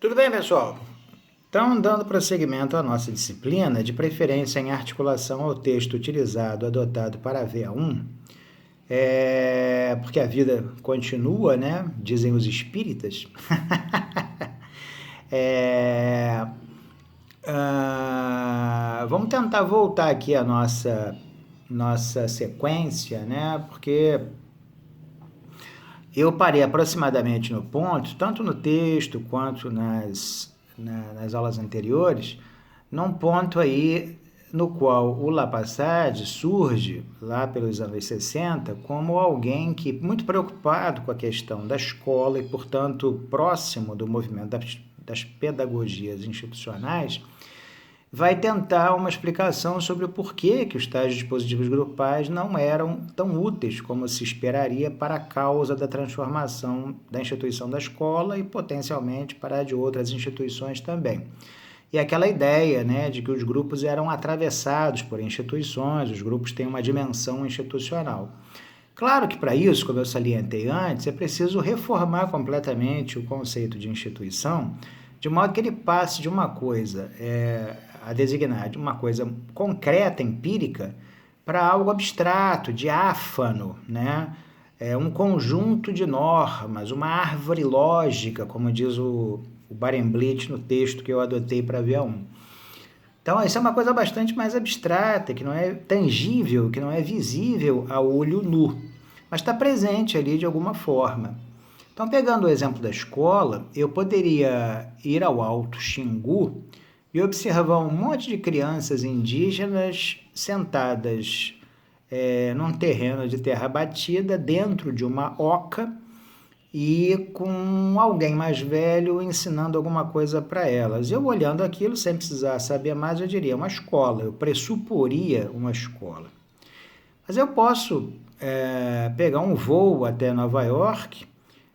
Tudo bem, pessoal? Então, dando prosseguimento à nossa disciplina, de preferência em articulação ao texto utilizado, adotado para a VA1, porque a vida continua, né? Dizem os espíritas. É, vamos tentar voltar aqui à nossa sequência, né? Porque eu parei aproximadamente no ponto, tanto no texto quanto nas aulas anteriores, num ponto aí no qual o Lapasade surge, lá pelos anos 60, como alguém que, muito preocupado com a questão da escola e, portanto, próximo do movimento das pedagogias institucionais, vai tentar uma explicação sobre o porquê que os tais dispositivos grupais não eram tão úteis como se esperaria para a causa da transformação da instituição da escola e potencialmente para a de outras instituições também. E aquela ideia, né, de que os grupos eram atravessados por instituições, os grupos têm uma dimensão institucional. Claro que para isso, como eu salientei antes, é preciso reformar completamente o conceito de instituição, de modo que ele passe de uma coisa a designar de uma coisa concreta, empírica, para algo abstrato, diáfano, né? Um conjunto de normas, uma árvore lógica, como diz o Barenblit no texto que eu adotei para a VA1. Então, isso é uma coisa bastante mais abstrata, que não é tangível, que não é visível a olho nu, mas está presente ali de alguma forma. Então, pegando o exemplo da escola, eu poderia ir ao Alto Xingu e observar um monte de crianças indígenas sentadas num terreno de terra batida, dentro de uma oca, e com alguém mais velho ensinando alguma coisa para elas. Eu olhando aquilo, sem precisar saber mais, eu diria uma escola, eu pressuporia uma escola. Mas eu posso pegar um voo até Nova York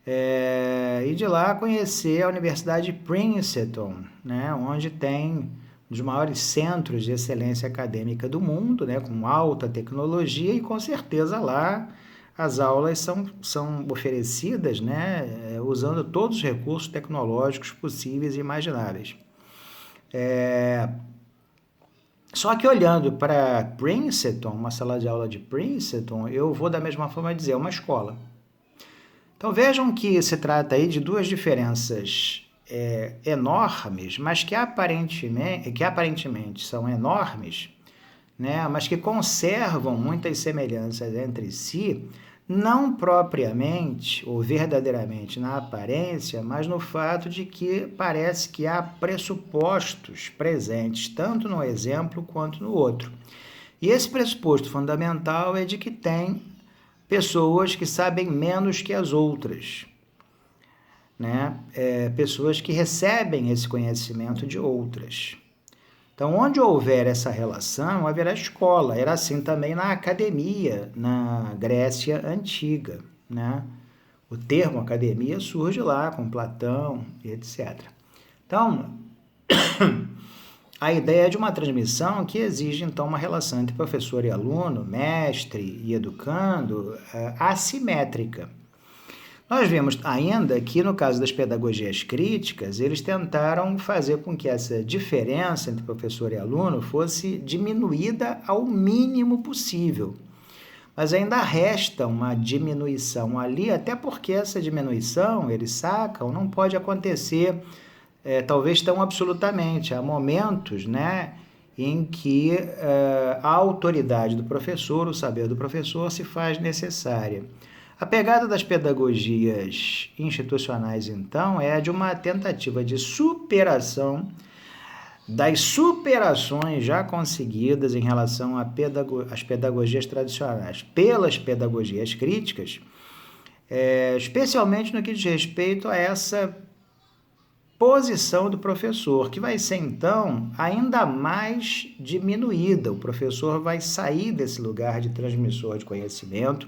e de lá conhecer a Universidade de Princeton, né, onde tem um dos maiores centros de excelência acadêmica do mundo, né, com alta tecnologia, e com certeza lá as aulas são oferecidas, né, usando todos os recursos tecnológicos possíveis e imagináveis. Só que olhando para Princeton, uma sala de aula de Princeton, eu vou da mesma forma dizer, uma escola. Então vejam que se trata aí de duas diferenças enormes, mas que aparentemente são enormes, né? Mas que conservam muitas semelhanças entre si, não propriamente ou verdadeiramente na aparência, mas no fato de que parece que há pressupostos presentes tanto no exemplo quanto no outro. E esse pressuposto fundamental é de que tem pessoas que sabem menos que as outras, né? Pessoas que recebem esse conhecimento de outras. Então, onde houver essa relação, haverá escola. Era assim também na academia, na Grécia Antiga, né? O termo academia surge lá com Platão e etc. Então, a ideia é de uma transmissão que exige, então, uma relação entre professor e aluno, mestre e educando, assimétrica. Nós vemos ainda que, no caso das pedagogias críticas, eles tentaram fazer com que essa diferença entre professor e aluno fosse diminuída ao mínimo possível. Mas ainda resta uma diminuição ali, até porque essa diminuição, eles sacam, não pode acontecer talvez tão absolutamente. Há momentos, né, em que a autoridade do professor, o saber do professor, se faz necessária. A pegada das pedagogias institucionais, então, é a de uma tentativa de superação das superações já conseguidas em relação às pedagogias tradicionais pelas pedagogias críticas, especialmente no que diz respeito a essa posição do professor, que vai ser, então, ainda mais diminuída. O professor vai sair desse lugar de transmissor de conhecimento,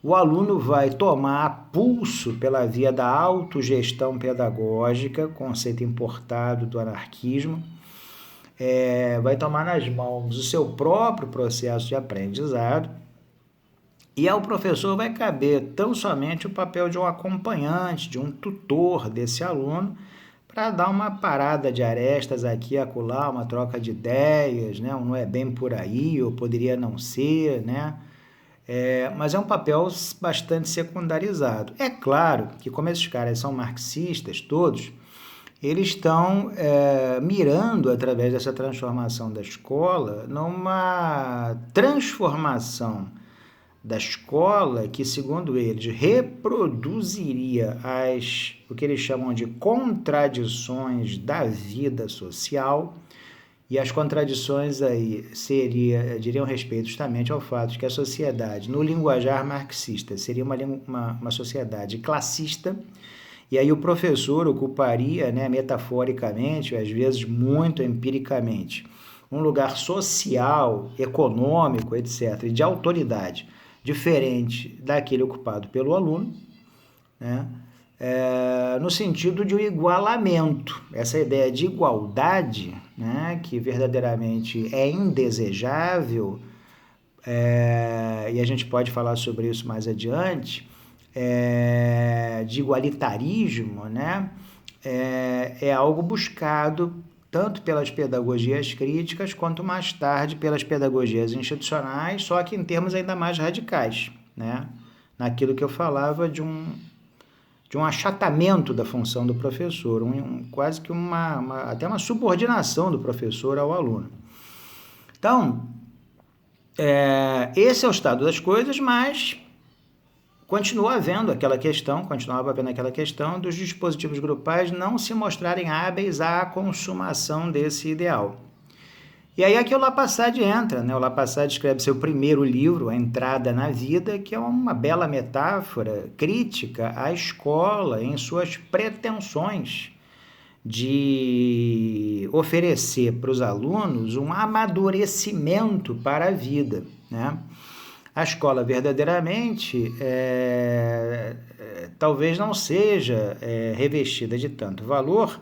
o aluno vai tomar pulso pela via da autogestão pedagógica, conceito importado do anarquismo, vai tomar nas mãos o seu próprio processo de aprendizado, e ao professor vai caber tão somente o papel de um acompanhante, de um tutor desse aluno, para dar uma parada de arestas aqui e acolá, uma troca de ideias, né? Não é bem por aí, ou poderia não ser, né? Mas é um papel bastante secundarizado. É claro que, como esses caras são marxistas todos, eles estão mirando, através dessa transformação da escola, numa transformação da escola que, segundo eles, reproduziria o que eles chamam de contradições da vida social. E as contradições aí diriam respeito justamente ao fato de que a sociedade, no linguajar marxista, seria uma sociedade classista, e aí o professor ocuparia, né, metaforicamente, às vezes muito empiricamente, um lugar social, econômico, etc., e de autoridade, diferente daquele ocupado pelo aluno, né? No sentido de um igualamento. Essa ideia de igualdade, né, que verdadeiramente é indesejável, e a gente pode falar sobre isso mais adiante, de igualitarismo, né, é algo buscado tanto pelas pedagogias críticas, quanto mais tarde pelas pedagogias institucionais, só que em termos ainda mais radicais, né, naquilo que eu falava de um achatamento da função do professor, quase que até uma subordinação do professor ao aluno. Então, esse é o estado das coisas, mas continuava havendo aquela questão dos dispositivos grupais não se mostrarem hábeis à consumação desse ideal. E aí aqui o Lapasade entra, né? O Lapasade escreve seu primeiro livro, A Entrada na Vida, que é uma bela metáfora crítica à escola em suas pretensões de oferecer para os alunos um amadurecimento para a vida, né? A escola verdadeiramente talvez não seja revestida de tanto valor.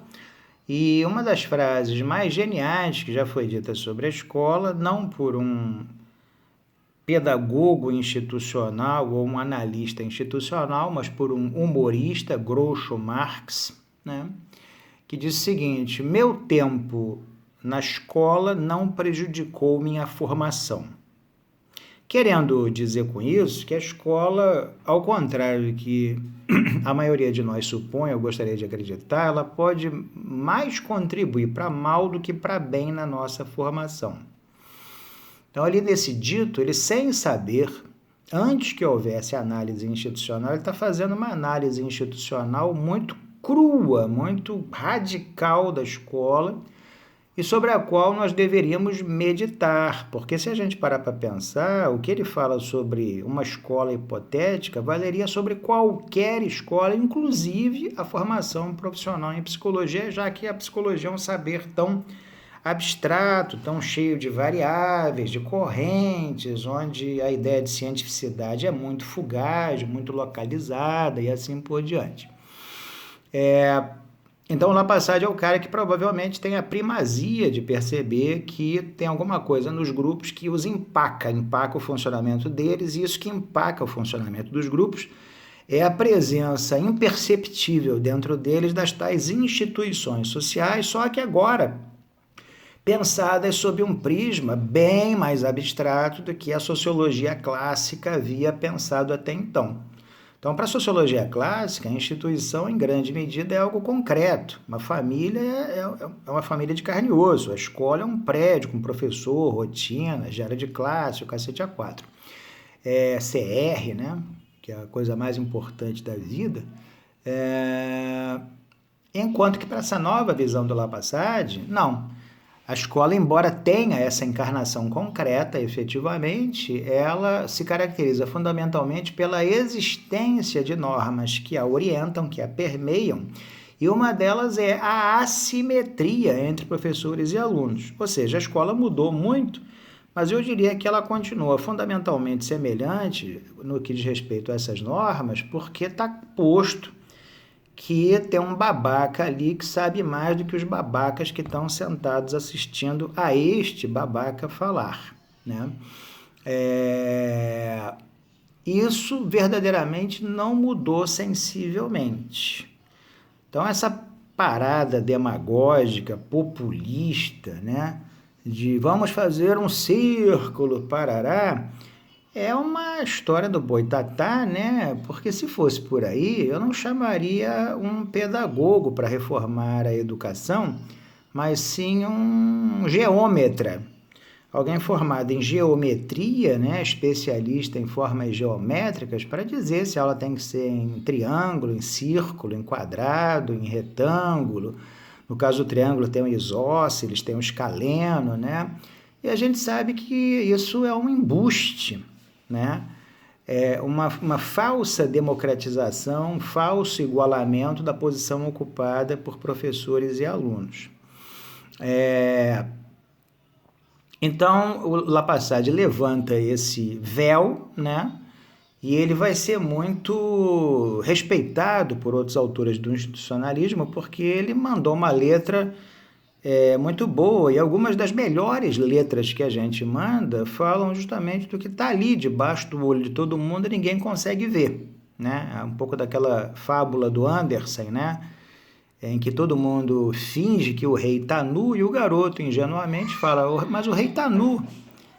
E uma das frases mais geniais que já foi dita sobre a escola, não por um pedagogo institucional ou um analista institucional, mas por um humorista, Groucho Marx, né, que diz o seguinte: meu tempo na escola não prejudicou minha formação. Querendo dizer com isso que a escola, ao contrário do que a maioria de nós supõe, eu gostaria de acreditar, ela pode mais contribuir para mal do que para bem na nossa formação. Então, ali nesse dito, ele sem saber, antes que houvesse análise institucional, ele está fazendo uma análise institucional muito crua, muito radical da escola, e sobre a qual nós deveríamos meditar, porque se a gente parar para pensar, o que ele fala sobre uma escola hipotética valeria sobre qualquer escola, inclusive a formação profissional em psicologia, já que a psicologia é um saber tão abstrato, tão cheio de variáveis, de correntes, onde a ideia de cientificidade é muito fugaz, muito localizada e assim por diante. Então, o Lapasade é o cara que provavelmente tem a primazia de perceber que tem alguma coisa nos grupos que os empaca o funcionamento deles, e isso que empaca o funcionamento dos grupos é a presença imperceptível dentro deles das tais instituições sociais, só que agora pensadas sob um prisma bem mais abstrato do que a sociologia clássica havia pensado até então. Então, para a sociologia clássica, a instituição, em grande medida, é algo concreto. Uma família é uma família de carne e osso. A escola é um prédio com professor, rotina, gera de classe, o cacete A4. CR, né, que é a coisa mais importante da vida. Enquanto que, para essa nova visão do Lapasade, não. A escola, embora tenha essa encarnação concreta, efetivamente, ela se caracteriza fundamentalmente pela existência de normas que a orientam, que a permeiam, e uma delas é a assimetria entre professores e alunos. Ou seja, a escola mudou muito, mas eu diria que ela continua fundamentalmente semelhante no que diz respeito a essas normas, porque está posto que tem um babaca ali que sabe mais do que os babacas que estão sentados assistindo a este babaca falar, né? Isso verdadeiramente não mudou sensivelmente. Então, essa parada demagógica, populista, né? De vamos fazer um círculo, parará, é uma história do boitatá, né? Porque se fosse por aí, eu não chamaria um pedagogo para reformar a educação, mas sim um geômetra. Alguém formado em geometria, né, especialista em formas geométricas, para dizer se a aula tem que ser em triângulo, em círculo, em quadrado, em retângulo. No caso do triângulo tem o isósceles, tem o escaleno, né? E a gente sabe que isso é um embuste, né? É uma falsa democratização, um falso igualamento da posição ocupada por professores e alunos. Então, o Lapasade levanta esse véu, né? E ele vai ser muito respeitado por outros autores do institucionalismo, porque ele mandou uma letra muito boa, e algumas das melhores letras que a gente manda falam justamente do que está ali, debaixo do olho de todo mundo, e ninguém consegue ver, né? É um pouco daquela fábula do Andersen, né? Em que todo mundo finge que o rei está nu e o garoto ingenuamente fala, mas o rei está nu.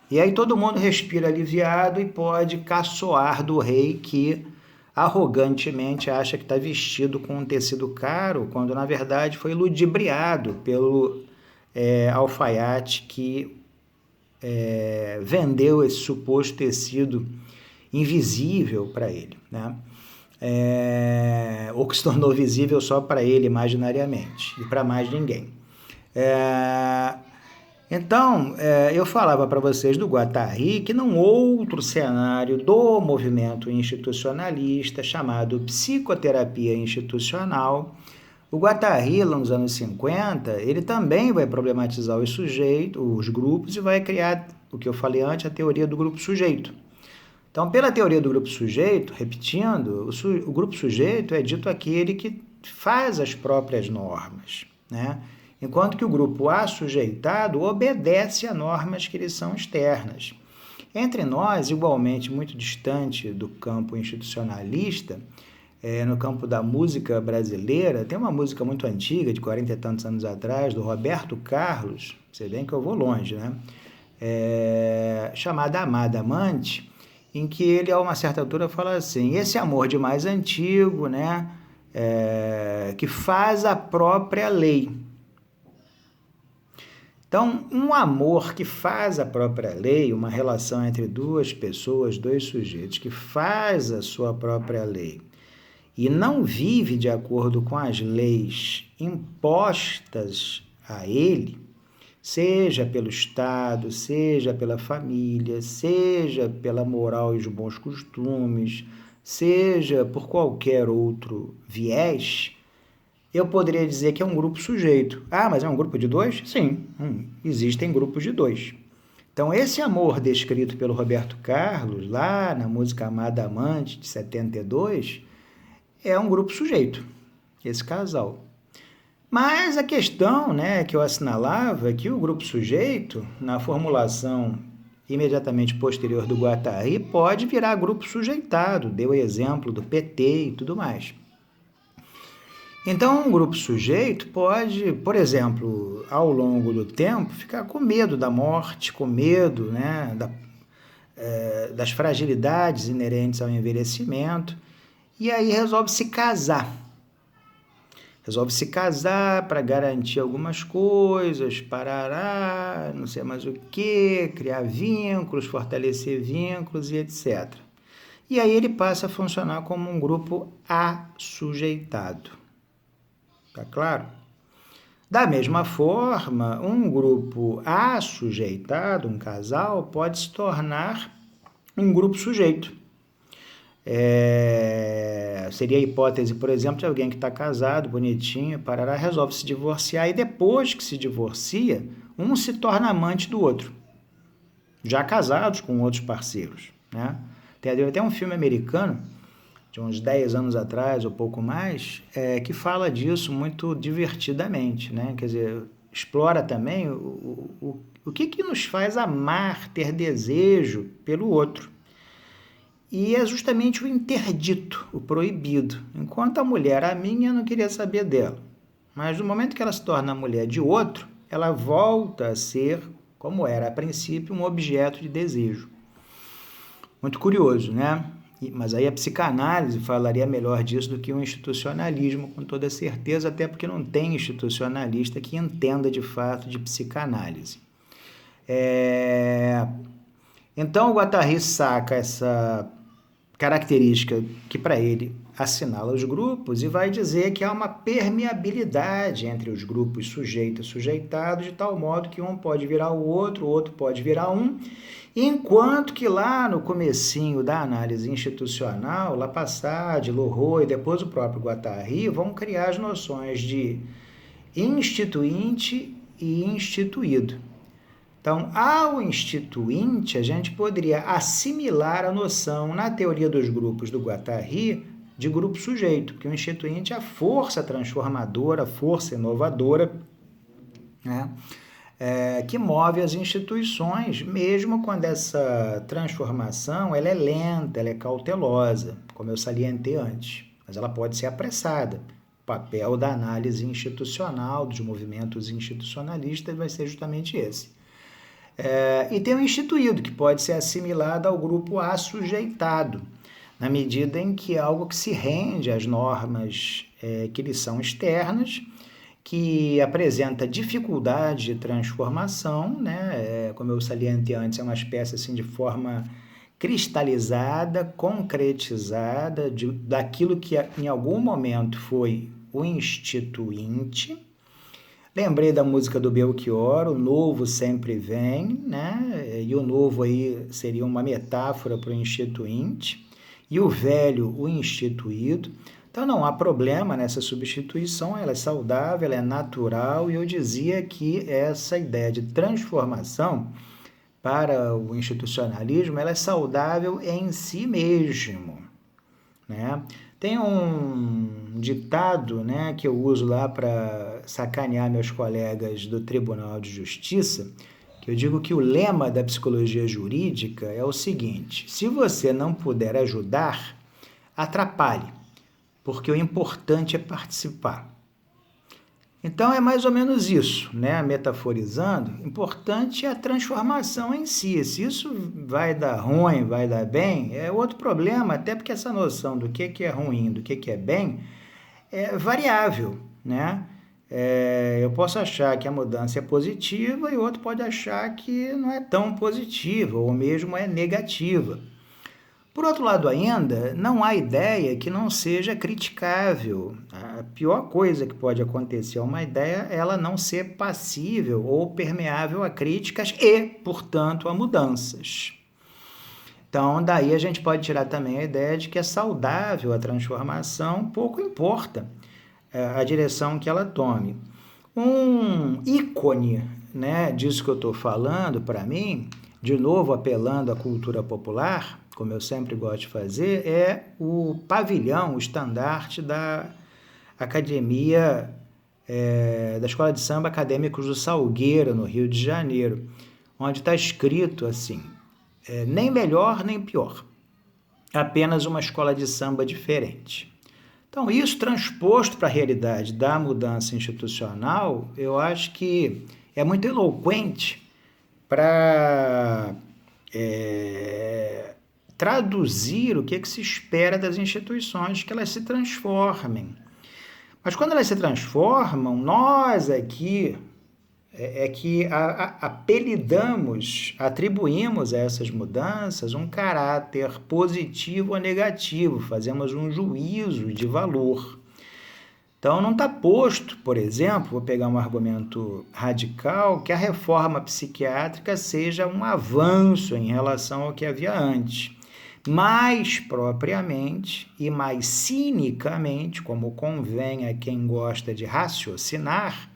E aí todo mundo respira aliviado e pode caçoar do rei que arrogantemente acha que está vestido com um tecido caro, quando na verdade foi ludibriado pelo alfaiate que vendeu esse suposto tecido invisível para ele, né? Ou que se tornou visível só para ele imaginariamente e para mais ninguém. Então, eu falava para vocês do Guattari que num outro cenário do movimento institucionalista chamado psicoterapia institucional, o Guattari, lá nos anos 50, ele também vai problematizar os sujeitos, os grupos, e vai criar, o que eu falei antes, a teoria do grupo sujeito. Então, pela teoria do grupo sujeito, repetindo, o grupo sujeito é dito aquele que faz as próprias normas, né? Enquanto que o grupo assujeitado obedece a normas que lhe são externas. Entre nós, igualmente muito distante do campo institucionalista, no campo da música brasileira, tem uma música muito antiga, de 40 e tantos anos atrás, do Roberto Carlos, você vê que eu vou longe, né? Chamada Amada Amante, em que ele, a uma certa altura, fala assim, esse amor de mais antigo, né, que faz a própria lei. Então, um amor que faz a própria lei, uma relação entre duas pessoas, dois sujeitos, que faz a sua própria lei e não vive de acordo com as leis impostas a ele, seja pelo Estado, seja pela família, seja pela moral e os bons costumes, seja por qualquer outro viés, eu poderia dizer que é um grupo sujeito. Ah, mas é um grupo de dois? Sim, existem grupos de dois. Então, esse amor descrito pelo Roberto Carlos, lá na música Amada Amante, de 72, é um grupo sujeito, esse casal. Mas a questão, né, que eu assinalava é que o grupo sujeito, na formulação imediatamente posterior do Guattari, pode virar grupo sujeitado, deu o exemplo do PT e tudo mais. Então, um grupo sujeito pode, por exemplo, ao longo do tempo, ficar com medo da morte, com medo, né, das fragilidades inerentes ao envelhecimento, e aí resolve se casar. Resolve se casar para garantir algumas coisas, parará, não sei mais o que, criar vínculos, fortalecer vínculos e etc. E aí ele passa a funcionar como um grupo assujeitado. Tá claro? Da mesma forma, um grupo assujeitado, um casal, pode se tornar um grupo sujeito. Seria a hipótese, por exemplo, de alguém que está casado, bonitinho, parará, resolve se divorciar e depois que se divorcia, um se torna amante do outro, já casados com outros parceiros, né? Tem até um filme americano, de uns 10 anos atrás, ou pouco mais, que fala disso muito divertidamente, né? Quer dizer, explora também o que nos faz amar, ter desejo pelo outro. E é justamente o interdito, o proibido. Enquanto a mulher, a minha, não queria saber dela. mas no momento que ela se torna a mulher de outro, ela volta a ser, como era a princípio, um objeto de desejo. Muito curioso, né? Mas aí a psicanálise falaria melhor disso do que o institucionalismo, com toda certeza, até porque não tem institucionalista que entenda de fato de psicanálise. Então o Guattari saca essa característica que para ele assinala os grupos e vai dizer que há uma permeabilidade entre os grupos sujeito e sujeitado, de tal modo que um pode virar o outro pode virar um, enquanto que lá no comecinho da análise institucional, Lapasade, Loraux e depois o próprio Guattari vão criar as noções de instituinte e instituído. Então, ao instituinte, a gente poderia assimilar a noção, na teoria dos grupos do Guattari, de grupo sujeito, porque o instituinte é a força transformadora, a força inovadora, né, que move as instituições, mesmo quando essa transformação ela é lenta, ela é cautelosa, como eu salientei antes, mas ela pode ser apressada. O papel da análise institucional, dos movimentos institucionalistas, vai ser justamente esse. E tem o instituído, que pode ser assimilado ao grupo assujeitado, na medida em que é algo que se rende às normas que lhe são externas, que apresenta dificuldade de transformação, né? Como eu salientei antes, é uma espécie assim, de forma cristalizada, concretizada, daquilo que em algum momento foi o instituinte. Lembrei da música do Belchior, o novo sempre vem, né? E o novo aí seria uma metáfora para o instituinte, e o velho, o instituído. Então não há problema nessa substituição, ela é saudável, ela é natural, e eu dizia que essa ideia de transformação para o institucionalismo, ela é saudável em si mesmo, né? Tem um ditado, né, que eu uso lá para sacanear meus colegas do Tribunal de Justiça, que eu digo que o lema da psicologia jurídica é o seguinte: se você não puder ajudar, atrapalhe, porque o importante é participar. Então é mais ou menos isso, né? Metaforizando, importante é a transformação em si. Se isso vai dar ruim, vai dar bem, é outro problema, até porque essa noção do que é ruim, do que é bem, é variável, né? Eu posso achar que a mudança é positiva e outro pode achar que não é tão positiva, ou mesmo é negativa. Por outro lado ainda, não há ideia que não seja criticável. A pior coisa que pode acontecer a uma ideia é ela não ser passível ou permeável a críticas e, portanto, a mudanças. Então, daí a gente pode tirar também a ideia de que é saudável a transformação, pouco importa a direção que ela tome. Um ícone, né, disso que eu estou falando, para mim, de novo apelando à cultura popular, como eu sempre gosto de fazer, é o pavilhão, o estandarte da Academia, da Escola de Samba Acadêmicos do Salgueiro, no Rio de Janeiro, onde está escrito assim: nem melhor nem pior, apenas uma escola de samba diferente. Então, isso transposto para a realidade da mudança institucional, eu acho que é muito eloquente para traduzir o que se espera das instituições, que elas se transformem. Mas quando elas se transformam, nós aqui que apelidamos, atribuímos a essas mudanças um caráter positivo ou negativo, fazemos um juízo de valor. Então, não está posto, por exemplo, vou pegar um argumento radical, que a reforma psiquiátrica seja um avanço em relação ao que havia antes. Mais propriamente e mais cinicamente, como convém a quem gosta de raciocinar,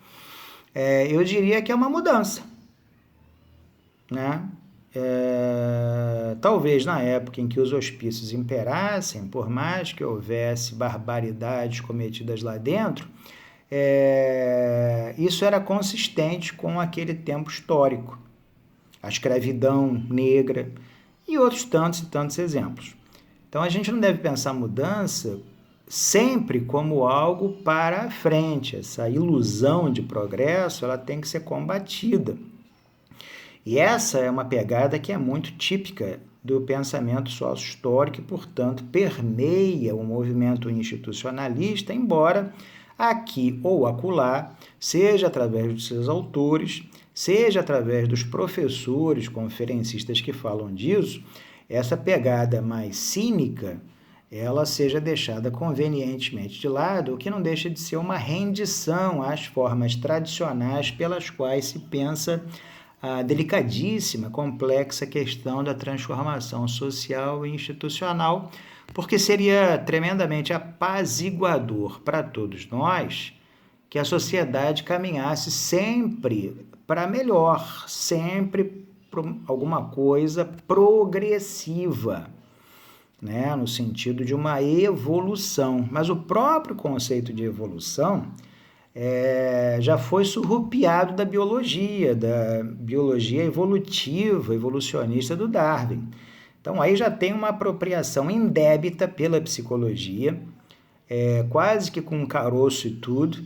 eu diria que é uma mudança, né? Talvez na época em que os hospícios imperassem, por mais que houvesse barbaridades cometidas lá dentro, isso era consistente com aquele tempo histórico, a escravidão negra e outros tantos e tantos exemplos. Então a gente não deve pensar mudança sempre como algo para a frente. Essa ilusão de progresso, ela tem que ser combatida. E essa é uma pegada que é muito típica do pensamento sócio-histórico e, portanto, permeia o movimento institucionalista, embora aqui ou acolá, seja através dos seus autores, seja através dos professores, conferencistas que falam disso, essa pegada mais cínica, ela seja deixada convenientemente de lado, o que não deixa de ser uma rendição às formas tradicionais pelas quais se pensa a delicadíssima, complexa questão da transformação social e institucional, porque seria tremendamente apaziguador para todos nós que a sociedade caminhasse sempre para melhor, sempre para alguma coisa progressiva, né? No sentido de uma evolução. Mas o próprio conceito de evolução já foi surrupiado da biologia evolutiva, evolucionista do Darwin. Então, aí já tem uma apropriação indébita pela psicologia, quase que com caroço e tudo,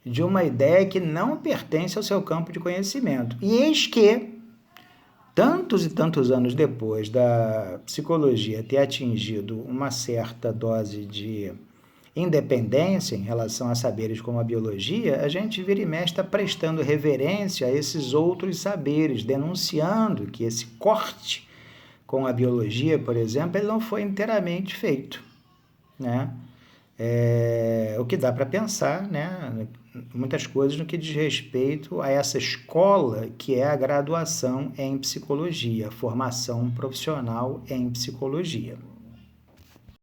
de uma ideia que não pertence ao seu campo de conhecimento. E eis que, tantos e tantos anos depois da psicologia ter atingido uma certa dose de independência em relação a saberes como a biologia, a gente vira e mexe está prestando reverência a esses outros saberes, denunciando que esse corte com a biologia, por exemplo, ele não foi inteiramente feito, né? O que dá para pensar, né? Muitas coisas no que diz respeito a essa escola que é a graduação em psicologia, a formação profissional em psicologia.